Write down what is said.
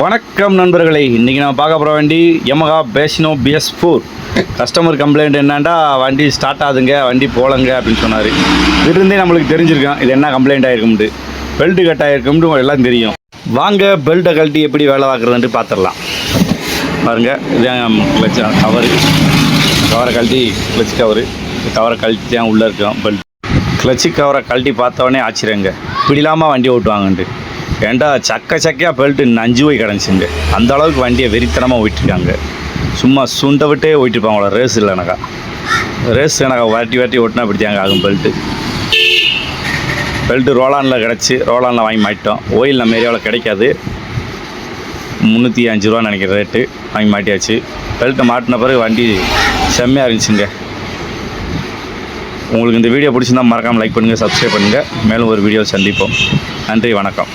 வணக்கம் நண்பர்களே, இன்றைக்கி நம்ம பார்க்க போகிற வண்டி Yamaha Fascino BS4. Customer complaint என்னென்னா வண்டி ஸ்டார்ட் ஆகுதுங்க, வண்டி போலங்க அப்படின்னு சொன்னார். இதுலேருந்தே நம்மளுக்கு தெரிஞ்சிருக்கோம் இது என்ன கம்ப்ளைண்ட் ஆகிருக்கும்ட்டு. பெல்ட்டு கட் ஆகிருக்கும்ட்டு எல்லாம் தெரியும். வாங்க பெல்ட்டை கழட்டி எப்படி வேலை பார்க்குறதுன்ட்டு பார்த்துடலாம். பாருங்கள், இதுதான் கிளச் கவரை கழட்டி கிளச் கவரை கழட்டி தான் உள்ளே இருக்கும் பெல்ட். கிளச்சு கவரை கழட்டி பார்த்தவொடனே ஆச்சரியங்க, இப்படி இல்லாமல் வண்டி ஓட்டுவாங்கன்ட்டு. ஏன்டா சக்கையாக பெல்ட்டு நஞ்சு போய் கிடந்துச்சுங்க. அந்த அளவுக்கு வண்டியை வெறித்தனமாக ஓட்டிருக்காங்க. சும்மா சுண்டை விட்டே ஓட்டிருப்பாங்களா. ரேஸ் இல்லைனாக்கா வாட்டி ஓட்டினா இப்படித்தாங்க ஆகும். பெல்ட்டு ரோலானில் கிடச்சி, ரோலானில் வாங்கி மாட்டிட்டோம். ஓயில் நம்ம ஏரியாவில் கிடைக்காது, 305 ரூபா நினைக்கிற ரேட்டு. வாங்கி மாட்டியாச்சு. பெல்ட்டை மாட்டின பிறகு வண்டி செம்மையாக இருந்துச்சுங்க. உங்களுக்கு இந்த வீடியோ பிடிச்சிருந்தால் மறக்காமல் லைக் பண்ணுங்கள், சப்ஸ்கிரைப் பண்ணுங்கள். மேலும் ஒரு வீடியோ சந்திப்போம். நன்றி, வணக்கம்.